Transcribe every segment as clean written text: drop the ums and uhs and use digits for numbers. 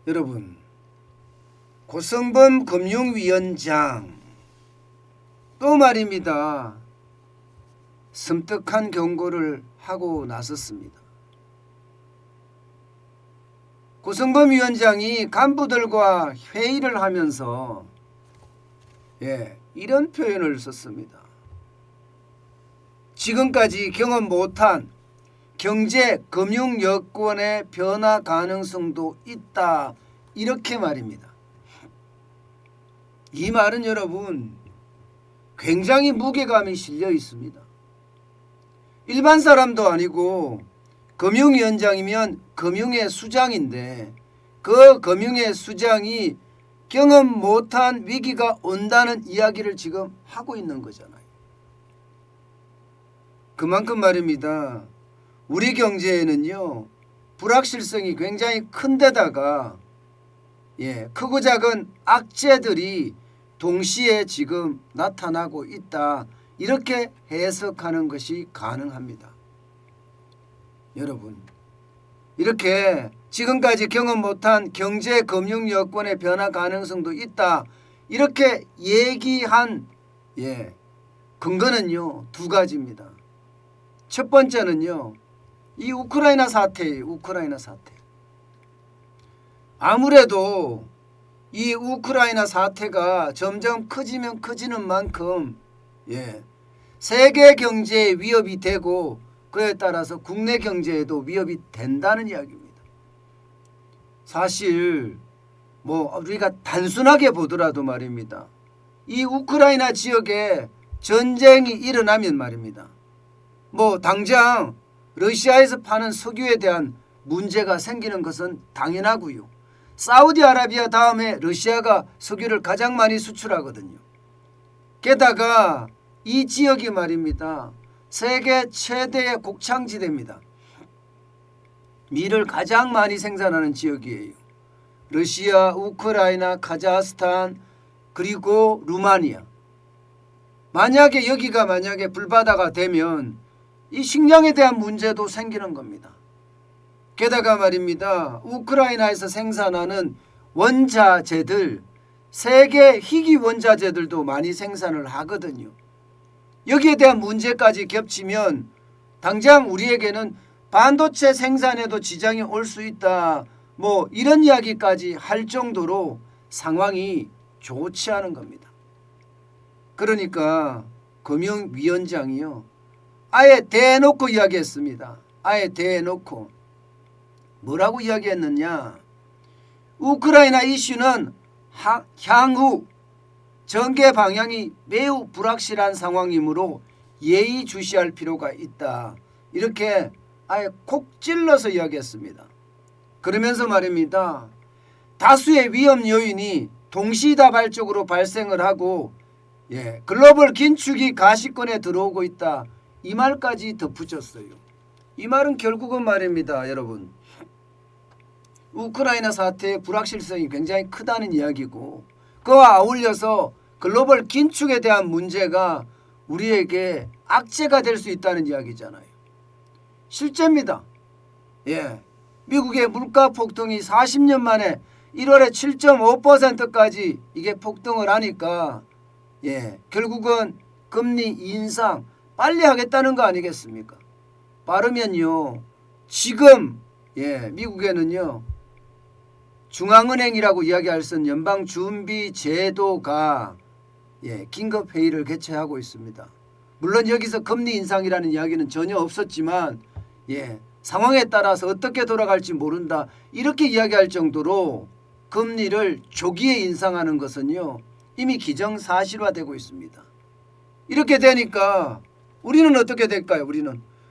여러분, 고성범 금융위원장 또 말입니다. 섬뜩한 경고를 하고 나섰습니다. 고성범 위원장이 간부들과 회의를 하면서 이런 표현을 썼습니다. 지금까지 경험 못한 경제 금융 여건의 변화 가능성도 있다, 이렇게 말입니다. 이 말은 여러분 굉장히 무게감이 실려 있습니다. 일반 사람도 아니고 금융위원장이면 금융의 수장인데 그 금융의 수장이 경험 못한 위기가 온다는 이야기를 지금 하고 있는 거잖아요. 그만큼 말입니다. 우리 경제에는요, 불확실성이 굉장히 큰 데다가 크고 작은 악재들이 동시에 지금 나타나고 있다, 이렇게 해석하는 것이 가능합니다. 여러분, 이렇게 지금까지 경험 못한 경제 금융 여건의 변화 가능성도 있다, 이렇게 얘기한 근거는요 두 가지입니다. 첫 번째는요, 이 우크라이나 사태예요. 우크라이나 사태. 아무래도 이 우크라이나 사태가 점점 커지면 커지는 만큼 세계 경제에 위협이 되고 그에 따라서 국내 경제에도 위협이 된다는 이야기입니다. 사실 우리가 단순하게 보더라도 말입니다. 이 우크라이나 지역에 전쟁이 일어나면 말입니다. 당장 러시아에서 파는 석유에 대한 문제가 생기는 것은 당연하고요. 사우디아라비아 다음에 러시아가 석유를 가장 많이 수출하거든요. 게다가 이 지역이 말입니다. 세계 최대의 곡창지대입니다. 밀을 가장 많이 생산하는 지역이에요. 러시아, 우크라이나, 카자흐스탄, 그리고 루마니아. 만약에 여기가 불바다가 되면 이 식량에 대한 문제도 생기는 겁니다. 게다가 말입니다. 우크라이나에서 생산하는 원자재들, 세계 희귀 원자재들도 많이 생산을 하거든요. 여기에 대한 문제까지 겹치면 당장 우리에게는 반도체 생산에도 지장이 올 수 있다, 이런 이야기까지 할 정도로 상황이 좋지 않은 겁니다. 그러니까 금융위원장이요, 아예 대놓고 이야기했습니다. 아예 대놓고 뭐라고 이야기했느냐? 우크라이나 이슈는 향후 전개 방향이 매우 불확실한 상황이므로 예의주시할 필요가 있다, 이렇게 아예 콕 찔러서 이야기했습니다. 그러면서 말입니다. 다수의 위험 요인이 동시다발적으로 발생을 하고 글로벌 긴축이 가시권에 들어오고 있다, 이 말까지 덧붙였어요. 이 말은 결국은 말입니다. 여러분, 우크라이나 사태의 불확실성이 굉장히 크다는 이야기고, 그와 아울러서 글로벌 긴축에 대한 문제가 우리에게 악재가 될 수 있다는 이야기잖아요. 실제입니다. 미국의 물가 폭등이 40년 만에 1월에 7.5%까지 이게 폭등을 하니까 결국은 금리 인상 빨리 하겠다는 거 아니겠습니까? 빠르면요, 지금 미국에는요, 중앙은행이라고 이야기할 수 있는 연방준비제도가 긴급회의를 개최하고 있습니다. 물론 여기서 금리 인상이라는 이야기는 전혀 없었지만 상황에 따라서 어떻게 돌아갈지 모른다, 이렇게 이야기할 정도로 금리를 조기에 인상하는 것은요 이미 기정사실화되고 있습니다. 이렇게 되니까 우리는 어떻게 될까요?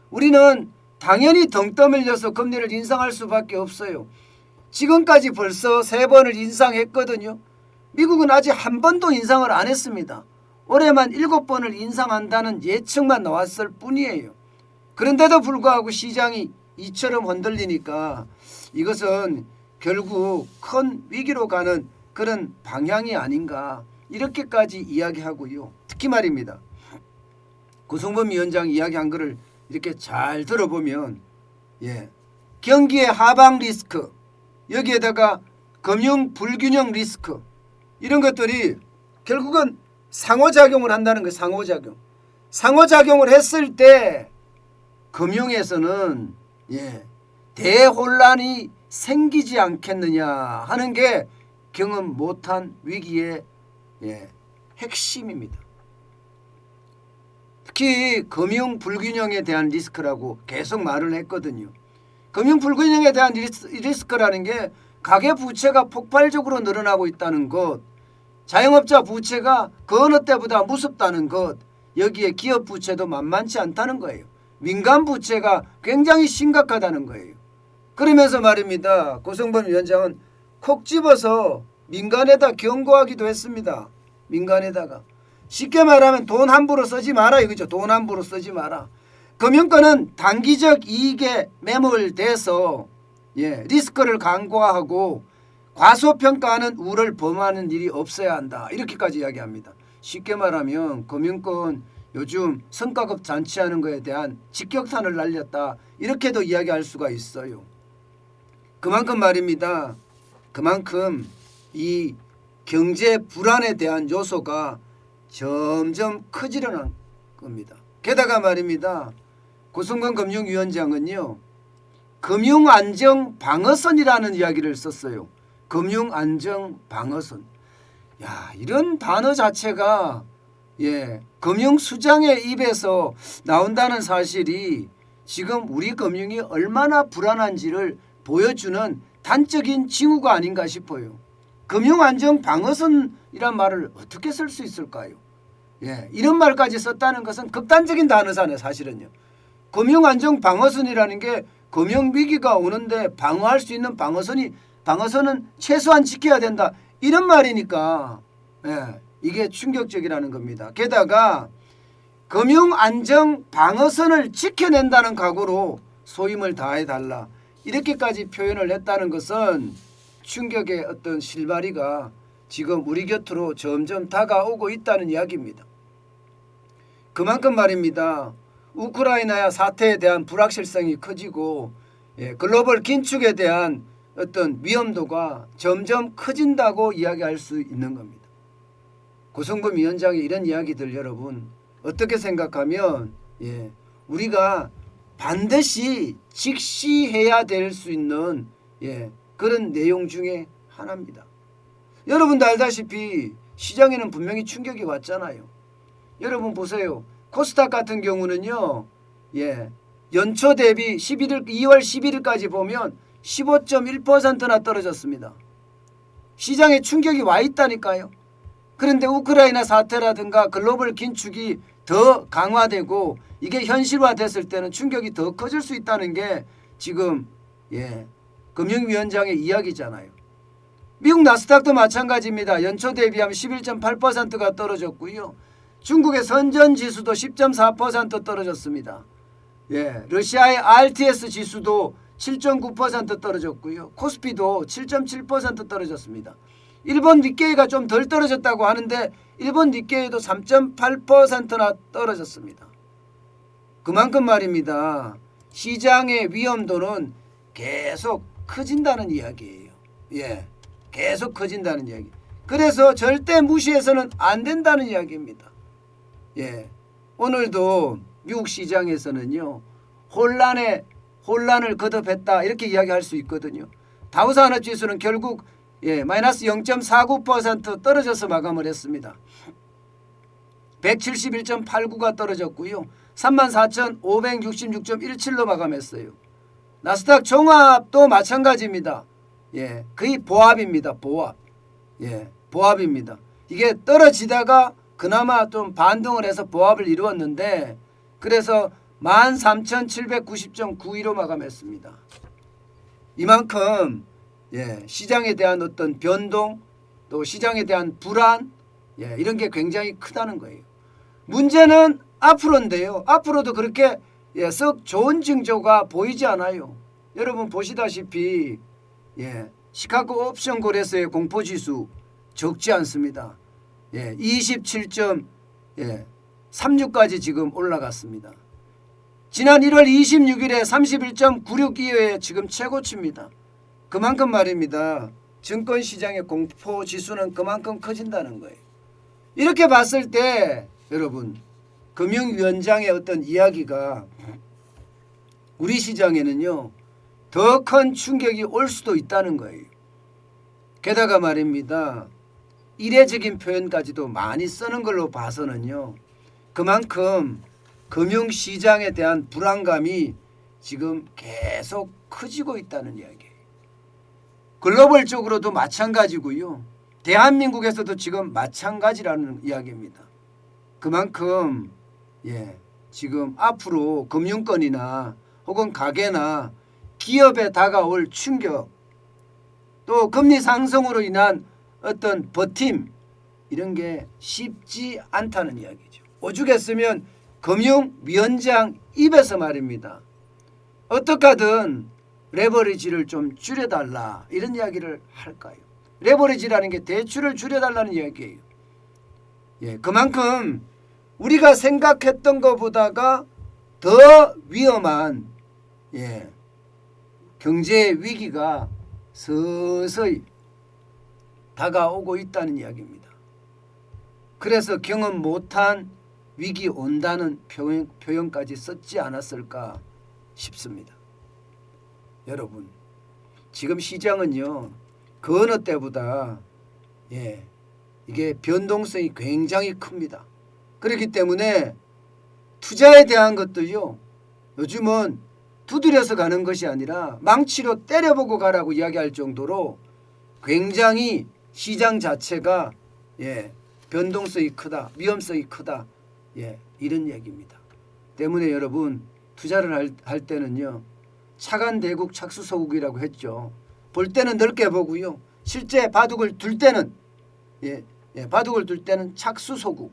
우리는 당연히 덩 떠밀려서 금리를 인상할 수밖에 없어요. 지금까지 벌써 3번을 인상했거든요. 미국은 아직 한 번도 인상을 안 했습니다. 올해만 7번을 인상한다는 예측만 나왔을 뿐이에요. 그런데도 불구하고 시장이 이처럼 흔들리니까 이것은 결국 큰 위기로 가는 그런 방향이 아닌가, 이렇게까지 이야기하고요. 특히 말입니다. 고성범 위원장이 이야기한 것을 이렇게 잘 들어보면 경기의 하방 리스크, 여기에다가 금융 불균형 리스크 이런 것들이 결국은 상호작용을 한다는 거예요. 상호작용을 했을 때 금융에서는 대혼란이 생기지 않겠느냐 하는 게 경험 못한 위기의 핵심입니다. 특히 금융 불균형에 대한 리스크라고 계속 말을 했거든요. 금융 불균형에 대한 리스크라는 게 가계 부채가 폭발적으로 늘어나고 있다는 것, 자영업자 부채가 그 어느 때보다 무섭다는 것, 여기에 기업 부채도 만만치 않다는 거예요. 민간 부채가 굉장히 심각하다는 거예요. 그러면서 말입니다. 고성범 위원장은 콕 집어서 민간에다 경고하기도 했습니다. 민간에다가. 쉽게 말하면 돈 함부로 쓰지 마라 이거죠. 돈 함부로 쓰지 마라. 금융권은 단기적 이익에 매몰돼서 리스크를 간과하고 과소평가하는 우를 범하는 일이 없어야 한다. 이렇게까지 이야기합니다. 쉽게 말하면 금융권 요즘 성과급 잔치하는 것에 대한 직격탄을 날렸다. 이렇게도 이야기할 수가 있어요. 그만큼 말입니다. 그만큼 이 경제 불안에 대한 요소가 점점 커지려는 겁니다. 게다가 말입니다. 고승건 금융위원장은요. 금융안정방어선이라는 이야기를 썼어요. 금융안정방어선. 이런 단어 자체가 금융수장의 입에서 나온다는 사실이 지금 우리 금융이 얼마나 불안한지를 보여주는 단적인 징후가 아닌가 싶어요. 금융안정방어선이란 말을 어떻게 쓸 수 있을까요? 이런 말까지 썼다는 것은 극단적인 단어잖아요. 사실은요. 금융안정방어선이라는 게 금융위기가 오는데 방어할 수 있는 방어선은 최소한 지켜야 된다. 이런 말이니까 이게 충격적이라는 겁니다. 게다가 금융안정방어선을 지켜낸다는 각오로 소임을 다해달라. 이렇게까지 표현을 했다는 것은 충격의 어떤 실마리가 지금 우리 곁으로 점점 다가오고 있다는 이야기입니다. 그만큼 말입니다. 우크라이나 사태에 대한 불확실성이 커지고 글로벌 긴축에 대한 어떤 위험도가 점점 커진다고 이야기할 수 있는 겁니다. 고성범 위원장의 이런 이야기들 여러분 어떻게 생각하면 우리가 반드시 직시해야 될 수 있는 그런 내용 중에 하나입니다. 여러분도 알다시피 시장에는 분명히 충격이 왔잖아요. 여러분 보세요. 코스닥 같은 경우는요. 연초 대비 2월 11일까지 보면 15.1%나 떨어졌습니다. 시장에 충격이 와 있다니까요. 그런데 우크라이나 사태라든가 글로벌 긴축이 더 강화되고 이게 현실화됐을 때는 충격이 더 커질 수 있다는 게 지금 금융위원장의 이야기잖아요. 미국 나스닥도 마찬가지입니다. 연초 대비하면 11.8%가 떨어졌고요. 중국의 선전지수도 10.4% 떨어졌습니다. 러시아의 RTS 지수도 7.9% 떨어졌고요. 코스피도 7.7% 떨어졌습니다. 일본 니케이가 좀 덜 떨어졌다고 하는데 일본 니케이도 3.8%나 떨어졌습니다. 그만큼 말입니다. 시장의 위험도는 계속 커진다는 이야기예요. 계속 커진다는 이야기. 그래서 절대 무시해서는 안 된다는 이야기입니다. 오늘도 미국 시장에서는요. 혼란을 거듭했다 이렇게 이야기할 수 있거든요. 다우산업지수는 결국 마이너스 0.49% 떨어져서 마감을 했습니다. 171.89가 떨어졌고요. 34,566.17로 마감했어요. 나스닥 종합도 마찬가지입니다. 거의 보합입니다. 보합입니다. 이게 떨어지다가 그나마 좀 반등을 해서 보합을 이루었는데 그래서 13,790.92로 마감했습니다. 이만큼 시장에 대한 어떤 변동 또 시장에 대한 불안 이런 게 굉장히 크다는 거예요. 문제는 앞으로인데요. 앞으로도 그렇게 썩 좋은 징조가 보이지 않아요. 여러분 보시다시피 시카고 옵션 거래소의 공포지수 적지 않습니다. 27.36까지 지금 올라갔습니다. 지난 1월 26일에 31.96기에 지금 최고치입니다. 그만큼 말입니다. 증권시장의 공포지수는 그만큼 커진다는 거예요. 이렇게 봤을 때 여러분 금융위원장의 어떤 이야기가 우리 시장에는요 더 큰 충격이 올 수도 있다는 거예요. 게다가 말입니다. 이례적인 표현까지도 많이 쓰는 걸로 봐서는요. 그만큼 금융시장에 대한 불안감이 지금 계속 커지고 있다는 이야기예요. 글로벌적으로도 마찬가지고요. 대한민국에서도 지금 마찬가지라는 이야기입니다. 그만큼 지금 앞으로 금융권이나 혹은 가계나 기업에 다가올 충격 또 금리 상승으로 인한 어떤 버팀 이런 게 쉽지 않다는 이야기죠. 오죽했으면 금융위원장 입에서 말입니다. 어떻게 하든 레버리지를 좀 줄여달라 이런 이야기를 할까요? 레버리지라는 게 대출을 줄여달라는 이야기예요. 그만큼 우리가 생각했던 것보다가 더 위험한 경제 위기가 서서히 다가오고 있다는 이야기입니다. 그래서 경험 못한 위기 온다는 표현까지 썼지 않았을까 싶습니다. 여러분 지금 시장은요 그 어느 때보다 이게 변동성이 굉장히 큽니다. 그렇기 때문에 투자에 대한 것도요 요즘은 두드려서 가는 것이 아니라 망치로 때려보고 가라고 이야기할 정도로 굉장히 시장 자체가 변동성이 크다, 위험성이 크다 이런 얘기입니다. 때문에 여러분 투자를 할 때는요 차관대국 착수소국이라고 했죠. 볼 때는 넓게 보고요. 실제 바둑을 둘 때는 바둑을 둘 때는 착수소국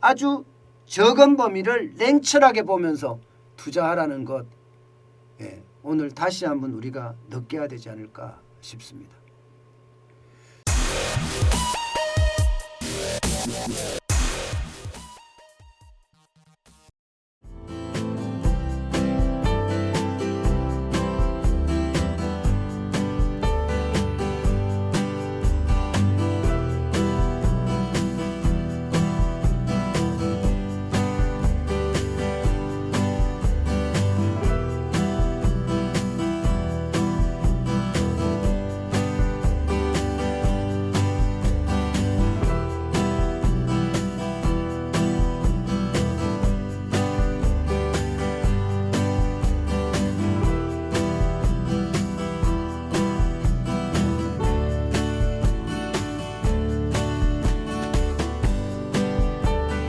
아주 적은 범위를 냉철하게 보면서 투자하라는 것 오늘 다시 한번 우리가 느껴야 되지 않을까 싶습니다.